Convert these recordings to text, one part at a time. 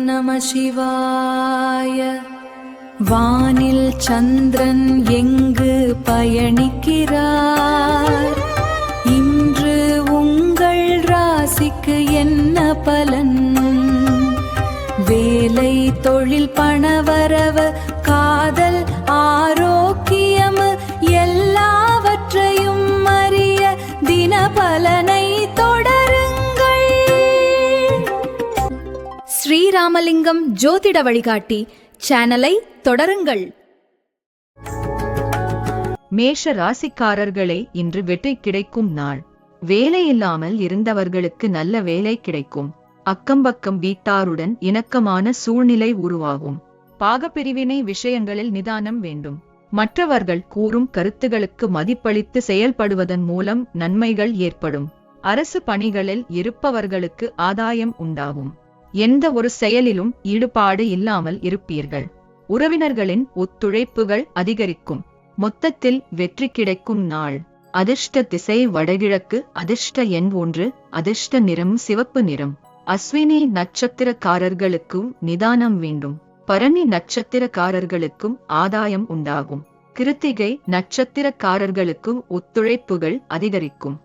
நம சிவாய. வானில் சந்திரன் எங்கு பயணிக்கிறார்? இன்று உங்கள் ராசிக்கு என்ன பலன்? வேலை, தொழில், பணவரவு, காதல், ஆரோக்கியம் எல்லாவற்றையும் அறிய தினபலனை தொடருங்கள். ஸ்ரீராமலிங்கம் ஜோதிட வழிகாட்டி சேனலை தொடருங்கள். மேஷ ராசிக்காரர்களே, இன்று வெற்றி கிடைக்கும் நாள். வேலையில்லாமல் இருந்தவர்களுக்கு நல்ல வேலை கிடைக்கும். அக்கம்பக்கம் வீட்டாருடன் இணக்கமான சூழ்நிலை உருவாகும். பாகப்பிரிவினை விஷயங்களில் நிதானம் வேண்டும். மற்றவர்கள் கூறும் கருத்துகளுக்கு மதிப்பளித்து செயல்படுவதன் மூலம் நன்மைகள் ஏற்படும். அரசு பணிகளில் இருப்பவர்களுக்கு ஆதாயம் உண்டாகும். எந்த ஒரு செயலிலும் ஈடுபாடு இல்லாமல் இருப்பீர்கள். உறவினர்களின் ஒத்துழைப்புகள் அதிகரிக்கும். மொத்தத்தில் வெற்றி கிடைக்கும் நாள். அதிர்ஷ்ட திசை வடகிழக்கு. அதிர்ஷ்ட எண் 1. அதிர்ஷ்ட நிறம் சிவப்பு நிறம். அஸ்வினி நட்சத்திரக்காரர்களுக்கும் நிதானம் வேண்டும். பரணி நட்சத்திரக்காரர்களுக்கும் ஆதாயம் உண்டாகும். கிருத்திகை நட்சத்திரக்காரர்களுக்கும் ஒத்துழைப்புகள் அதிகரிக்கும்.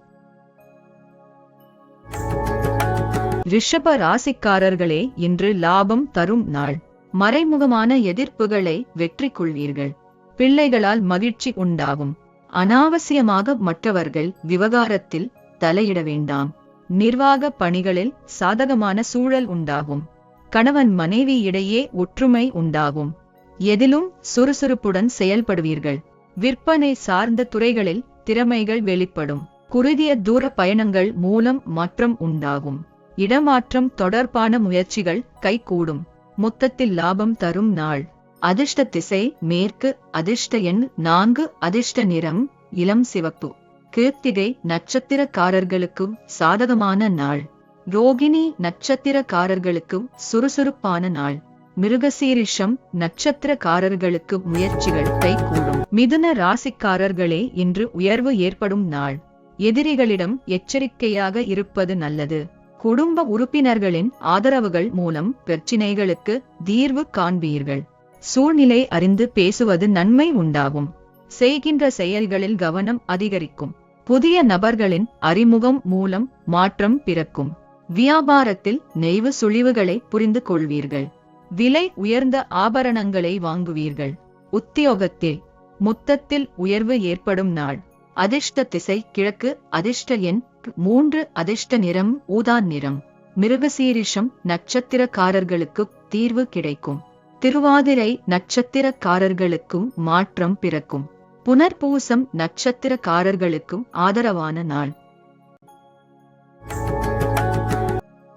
ரிஷப ராசிக்காரர்களே, இன்று லாபம் தரும் நாள். மறைமுகமான எதிர்ப்புகளை வெற்றி கொள்வீர்கள். பிள்ளைகளால் மகிழ்ச்சி உண்டாகும். அனாவசியமாக மற்றவர்கள் விவகாரத்தில் தலையிட வேண்டாம். நிர்வாக பணிகளில் சாதகமான சூழல் உண்டாகும். கணவன் மனைவி இடையே ஒற்றுமை உண்டாகும். எதிலும் சுறுசுறுப்புடன் செயல்படுவீர்கள். விற்பனை சார்ந்த துறைகளில் திறமைகள் வெளிப்படும். குறுகிய தூர பயணங்கள் மூலம் மாற்றம் உண்டாகும். இடமாற்றம் தொடர்பான முயற்சிகள் கைகூடும். மொத்தத்தில் லாபம் தரும் நாள். அதிர்ஷ்ட திசை மேற்கு. அதிர்ஷ்ட எண் 4. அதிர்ஷ்ட நிறம் இளம் சிவப்பு. கிருத்திகை நட்சத்திரக்காரர்களுக்கும் சாதகமான நாள். ரோகிணி நட்சத்திரக்காரர்களுக்கும் சுறுசுறுப்பான நாள். மிருகசீரிஷம் நட்சத்திரக்காரர்களுக்கு முயற்சிகள் கைகூடும். மிதுன ராசிக்காரர்களே, இன்று உயர்வு ஏற்படும் நாள். எதிரிகளிடம் எச்சரிக்கையாக இருப்பது நல்லது. குடும்ப உறுப்பினர்களின் ஆதரவுகள் மூலம் பிரச்சினைகளுக்கு தீர்வு காண்பீர்கள். சூழ்நிலை அறிந்து பேசுவது நன்மை உண்டாகும். செய்கின்ற செயல்களில் கவனம் அதிகரிக்கும். புதிய நபர்களின் அறிமுகம் மூலம் மாற்றம் பிறக்கும். வியாபாரத்தில் நெய்வு சுழிவுகளை புரிந்து கொள்வீர்கள். விலை உயர்ந்த ஆபரணங்களை வாங்குவீர்கள். உத்தியோகத்தில் மொத்தத்தில் உயர்வு ஏற்படும் நாள். அதிர்ஷ்ட திசை கிழக்கு. அதிர்ஷ்ட எண் 3. அதிர்ஷ்ட நிறம் ஊதா நிறம். மிருகசீரிஷம் நட்சத்திரக்காரர்களுக்கு தீர்வு கிடைக்கும். திருவாதிரை நட்சத்திரக்காரர்களுக்கும் மாற்றம் பிறக்கும். புனர்பூசம் நட்சத்திரக்காரர்களுக்கும் ஆதரவான நாள்.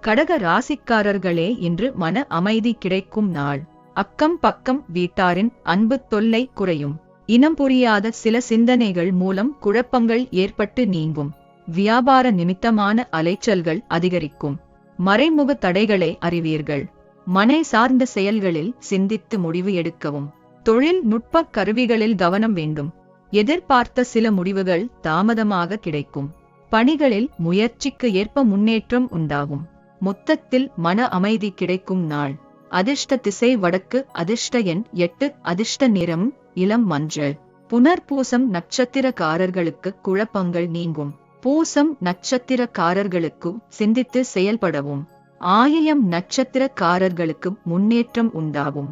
கடக ராசிக்காரர்களே, இன்று மன அமைதி கிடைக்கும் நாள். அக்கம் பக்கம் வீட்டாரின் அன்பு தொல்லை குறையும். இனம் புரியாத சில சிந்தனைகள் மூலம் குழப்பங்கள் ஏற்பட்டு நீங்கும். வியாபார நிமித்தமான அலைச்சல்கள் அதிகரிக்கும். மறைமுக தடைகளை அறிவீர்கள். மனை சார்ந்த செயல்களில் சிந்தித்து முடிவு எடுக்கவும். தொழில் நுட்ப கருவிகளில் கவனம் வேண்டும். எதிர்பார்த்த சில முடிவுகள் தாமதமாக கிடைக்கும். பணிகளில் முயற்சிக்கு ஏற்ப முன்னேற்றம் உண்டாகும். மொத்தத்தில் மன அமைதி கிடைக்கும் நாள். அதிர்ஷ்ட திசை வடக்கு. அதிர்ஷ்ட எண் 8. அதிர்ஷ்ட நிறம் இளம் மஞ்சள். புனர்பூசம் நட்சத்திரக்காரர்களுக்கு குழப்பங்கள் நீங்கும். பூசம் நட்சத்திரக்காரர்களுக்கும் சிந்தித்து செயல்படவும். ஆயில்யம் நட்சத்திரக்காரர்களுக்கு முன்னேற்றம் உண்டாகும்.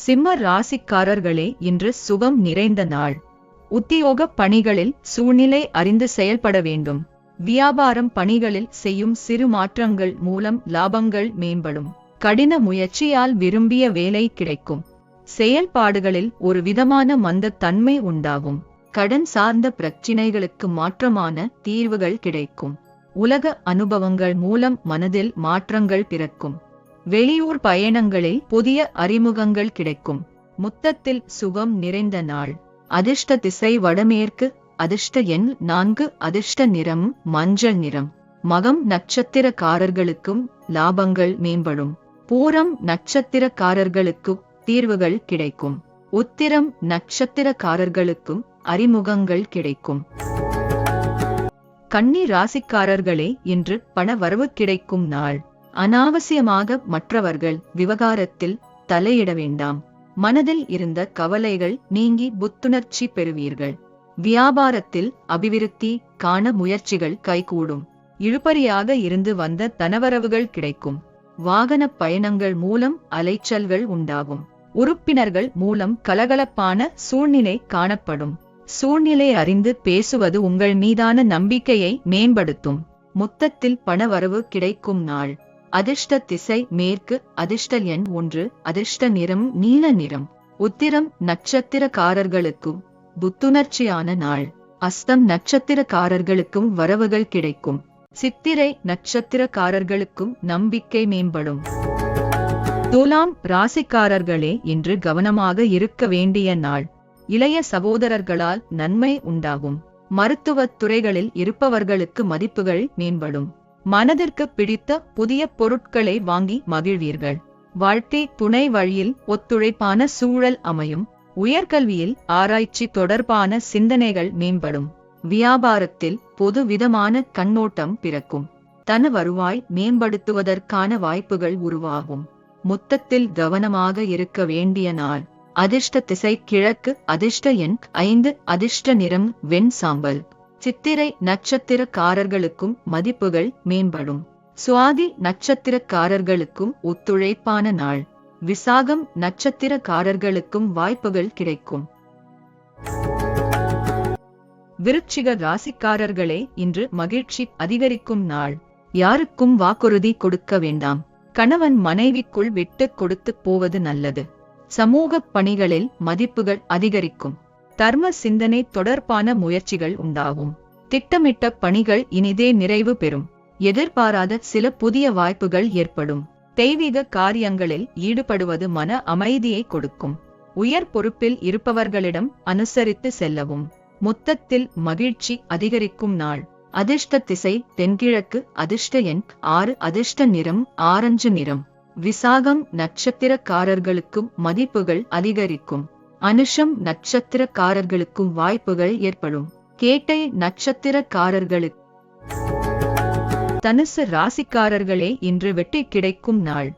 சிம்ம ராசிக்காரர்களே, இன்று சுகம் நிறைந்த நாள். உத்தியோக பணிகளில் சூழ்நிலை அறிந்து செயல்பட வேண்டும். வியாபாரம் பணிகளில் செய்யும் சிறு மாற்றங்கள் மூலம் லாபங்கள் மேம்படும். கடின முயற்சியால் விரும்பிய வேலை கிடைக்கும். செயல்பாடுகளில் ஒரு விதமான மந்தத்தன்மை உண்டாகும். கடன் சார்ந்த பிரச்சினைகளுக்கு மாற்றமான தீர்வுகள் கிடைக்கும். உலக அனுபவங்கள் மூலம் மனதில் மாற்றங்கள் பிறக்கும். வெளியூர் பயணங்களில் புதிய அறிமுகங்கள் கிடைக்கும். மொத்தத்தில் சுகம் நிறைந்த நாள். அதிர்ஷ்ட திசை வடமேற்கு. அதிர்ஷ்ட எண் 4. அதிர்ஷ்ட நிறம் மஞ்சள் நிறம். மகம் நட்சத்திரக்காரர்களுக்கும் லாபங்கள் மேம்படும். பூரம் நட்சத்திரக்காரர்களுக்கும் தீர்வுகள் கிடைக்கும். உத்திரம் நட்சத்திரக்காரர்களுக்கும் அறிமுகங்கள் கிடைக்கும். கன்னி ராசிக்காரர்களே, இன்று பண வரவு கிடைக்கும் நாள். அனாவசியமாக மற்றவர்கள் விவகாரத்தில் தலையிட வேண்டாம். மனதில் இருந்த கவலைகள் நீங்கி புத்துணர்ச்சி பெறுவீர்கள். வியாபாரத்தில் அபிவிருத்தி காண முயற்சிகள் கைகூடும். இழுபறியாக இருந்து வந்த தனவரவுகள் கிடைக்கும். வாகன பயணங்கள் மூலம் அலைச்சல்கள் உண்டாகும். உறுப்பினர்கள் மூலம் கலகலப்பான சூழ்நிலை காணப்படும். சூழ்நிலை அறிந்து பேசுவது உங்கள் மீதான நம்பிக்கையை மேம்படுத்தும். மொத்தத்தில் பணவரவு கிடைக்கும் நாள். அதிர்ஷ்ட திசை மேற்கு. அதிர்ஷ்ட எண் 1. அதிர்ஷ்ட நிறம் நீல நிறம். உத்திரம் நட்சத்திரக்காரர்களுக்கும் புத்துணர்ச்சியான நாள். அஸ்தம் நட்சத்திரக்காரர்களுக்கும் வரவுகள் கிடைக்கும். சித்திரை நட்சத்திரக்காரர்களுக்கும் நம்பிக்கை மேம்படும். துலாம் ராசிக்காரர்களே, இன்று கவனமாக இருக்க வேண்டிய நாள். இளைய சகோதரர்களால் நன்மை உண்டாகும். மருத்துவத் துறைகளில் இருப்பவர்களுக்கு மதிப்புகள் மேம்படும். மனதிற்கு பிடித்த புதிய பொருட்களை வாங்கி மகிழ்வீர்கள். வாழ்க்கை துணை வழியில் ஒத்துழைப்பான சூழல் அமையும். உயர்கல்வியில் ஆராய்ச்சி தொடர்பான சிந்தனைகள் மேம்படும். வியாபாரத்தில் பொது விதமான கண்ணோட்டம் பிறக்கும். தன வருவாய் மேம்படுத்துவதற்கான வாய்ப்புகள் உருவாகும். மொத்தத்தில் கவனமாக இருக்க வேண்டிய நாள். அதிர்ஷ்ட திசை கிழக்கு. அதிர்ஷ்ட எண் 5. அதிர்ஷ்ட நிறம் வெண் சாம்பல். சித்திரை நட்சத்திரக்காரர்களுக்கும் மதிப்புகள் மேம்படும். சுவாதி நட்சத்திரக்காரர்களுக்கும் ஒத்துழைப்பான நாள். விசாகம் நட்சத்திரக்காரர்களுக்கும் வாய்ப்புகள் கிடைக்கும். விருச்சிக ராசிக்காரர்களே, இன்று மகிழ்ச்சி அதிகரிக்கும் நாள். யாருக்கும் வாக்குறுதி கொடுக்க வேண்டாம். கணவன் மனைவிக்குள் விட்டு கொடுத்து போவது நல்லது. சமூக பணிகளில் மதிப்புகள் அதிகரிக்கும். தர்ம சிந்தனை தொடர்பான முயற்சிகள் உண்டாகும். திட்டமிட்ட பணிகள் இனிதே நிறைவு பெறும். எதிர்பாராத சில புதிய வாய்ப்புகள் ஏற்படும். தெய்வீக காரியங்களில் ஈடுபடுவது மன அமைதியை கொடுக்கும். உயர் பொறுப்பில் இருப்பவர்களிடம் அனுசரித்து செல்லவும். மொத்தத்தில் மகிழ்ச்சி அதிகரிக்கும் நாள். அதிர்ஷ்ட திசை தென்கிழக்கு. அதிர்ஷ்ட எண் 6. அதிர்ஷ்ட நிறம் ஆரஞ்சு நிறம். விசாகம் நட்சத்திரக்காரர்களுக்கும் மதிப்புகள் அதிகரிக்கும். அனுஷம் நட்சத்திரக்காரர்களுக்கும் வாய்ப்புகள் ஏற்படும். கேட்டை நட்சத்திரக்காரர்களுக்கு. தனுசு ராசிக்காரர்களே, இன்று வெற்றி கிடைக்கும் நாள்.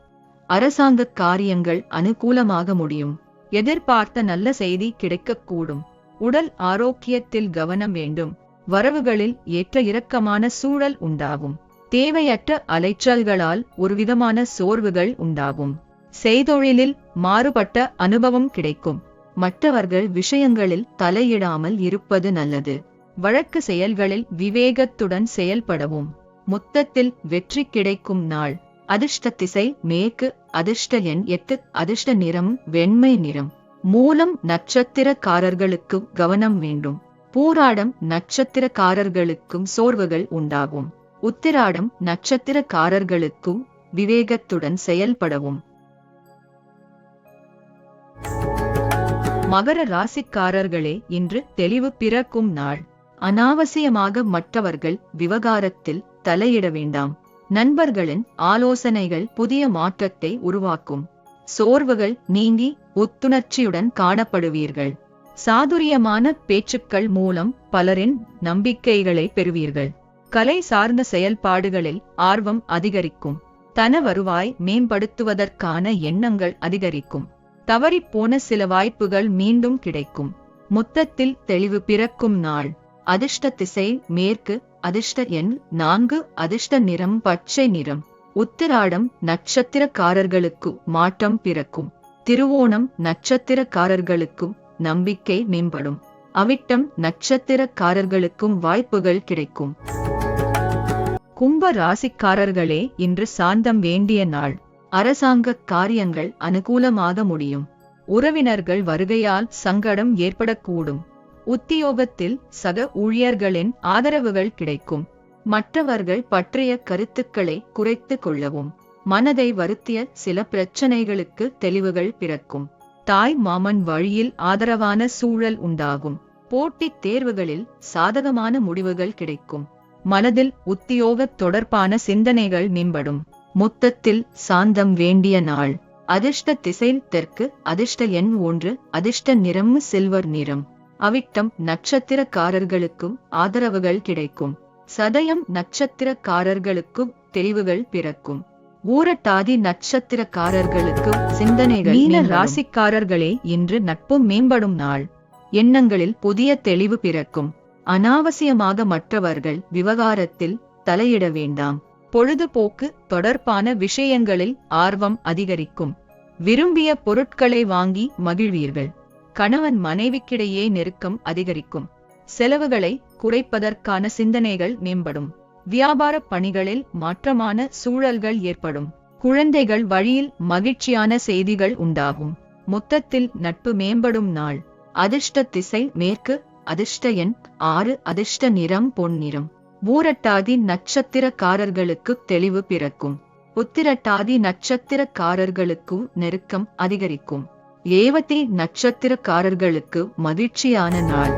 அரசாங்க காரியங்கள் அனுகூலமாக முடியும். எதிர்பார்த்த நல்ல செய்தி கிடைக்கக்கூடும். உடல் ஆரோக்கியத்தில் கவனம் வேண்டும். வரவுகளில் ஏற்ற இறக்கமான சூழல் உண்டாகும். தேவையற்ற அலைச்சல்களால் ஒருவிதமான சோர்வுகள் உண்டாகும். செய்தொழிலில் மாறுபட்ட அனுபவம் கிடைக்கும். மற்றவர்கள் விஷயங்களில் தலையிடாமல் இருப்பது நல்லது. வழக்கு செயல்களில் விவேகத்துடன் செயல்படவும். மொத்தத்தில் வெற்றி கிடைக்கும் நாள். அதிர்ஷ்ட திசை மேற்கு. அதிர்ஷ்ட எண் 8. அதிர்ஷ்ட நிறம் வெண்மை நிறம். மூலம் நட்சத்திரக்காரர்களுக்கும் கவனம் வேண்டும். பூராடம் நட்சத்திரக்காரர்களுக்கும் சோர்வுகள் உண்டாகும். உத்திராடம் நட்சத்திரக்காரர்களுக்கும் விவேகத்துடன் செயல்படவும். மகர ராசிக்காரர்களே, இன்று தெளிவு பிறக்கும் நாள். அனாவசியமாக மற்றவர்கள் விவகாரத்தில் தலையிட வேண்டாம். நண்பர்களின் ஆலோசனைகள் புதிய மாற்றத்தை உருவாக்கும். சோர்வுகள் நீங்கி புத்துணர்ச்சியுடன் காணப்படுவீர்கள். சாதுரியமான பேச்சுக்கள் மூலம் பலரின் நம்பிக்கைகளை பெறுவீர்கள். கலை சார்ந்த செயல்பாடுகளில் ஆர்வம் அதிகரிக்கும். தன வருவாய் மேம்படுத்துவதற்கான எண்ணங்கள் அதிகரிக்கும். தவறிப்போன சில வாய்ப்புகள் மீண்டும் கிடைக்கும். மொத்தத்தில் தெளிவு பிறக்கும் நாள். அதிர்ஷ்ட திசை மேற்கு. அதிர்ஷ்ட எண் 4. அதிர்ஷ்ட நிறம் பச்சை நிறம். உத்திராடம் நட்சத்திரக்காரர்களுக்கு மாற்றம் பிறக்கும். திருவோணம் நட்சத்திரக்காரர்களுக்கும் நம்பிக்கை மேம்படும். அவிட்டம் நட்சத்திரக்காரர்களுக்கும் வாய்ப்புகள் கிடைக்கும். கும்ப ராசிக்காரர்களே, இன்று சாந்தம் வேண்டிய நாள். அரசாங்க காரியங்கள் அனுகூலமாக முடியும். உறவினர்கள் வருகையால் சங்கடம் ஏற்படக்கூடும். உத்தியோகத்தில் சக ஊழியர்களின் ஆதரவுகள் கிடைக்கும். மற்றவர்கள் பற்றிய கருத்துக்களை குறைத்து கொள்ளவும். மனதை வருத்திய சில பிரச்சனைகளுக்கு தெளிவுகள் பிறக்கும். தாய் மாமன் வழியில் ஆதரவான சூழல் உண்டாகும். போட்டித் தேர்வுகளில் சாதகமான முடிவுகள் கிடைக்கும். மனதில் உத்தியோக தொடர்பான சிந்தனைகள் மேம்படும். மொத்தத்தில் சாந்தம் வேண்டிய நாள். அதிர்ஷ்ட திசை தெற்கு. அதிர்ஷ்ட எண் 1. அதிர்ஷ்ட நிறம் சில்வர் நிறம். அவிட்டம் நட்சத்திரக்காரர்களுக்கும் ஆதரவுகள் கிடைக்கும். சதயம் நட்சத்திரக்காரர்களுக்கு தெளிவுகள் பிறக்கும். ஊரட்டாதி நட்சத்திரக்காரர்களுக்கு சிந்தனைகள். மீன ராசிக்காரர்களே, இன்று நட்பு மேம்படும் நாள். எண்ணங்களில் புதிய தெளிவு பிறக்கும். அனாவசியமாக மற்றவர்கள் விவகாரத்தில் தலையிட வேண்டாம். பொழுதுபோக்கு தொடர்பான விஷயங்களில் ஆர்வம் அதிகரிக்கும். விரும்பிய பொருட்களை வாங்கி மகிழ்வீர்கள். கணவன் மனைவிக்கிடையே நெருக்கம் அதிகரிக்கும். செலவுகளை குறைப்பதற்கான சிந்தனைகள் மேம்படும். வியாபார பணிகளில் மாற்றமான சூழல்கள் ஏற்படும். குழந்தைகள் வழியில் மகிழ்ச்சியான செய்திகள் உண்டாகும். மொத்தத்தில் நட்பு மேம்படும் நாள். அதிர்ஷ்ட திசை மேற்கு. அதிர்ஷ்ட எண் 6. அதிர்ஷ்ட நிறம் பொன்னிறம். ஊரட்டாதி நட்சத்திரக்காரர்களுக்கு தெளிவு பிறக்கும். உத்திரட்டாதி நட்சத்திரக்காரர்களுக்கு நெருக்கம் அதிகரிக்கும். ரேவதி நட்சத்திரக்காரர்களுக்கு மகிழ்ச்சியான நாள்.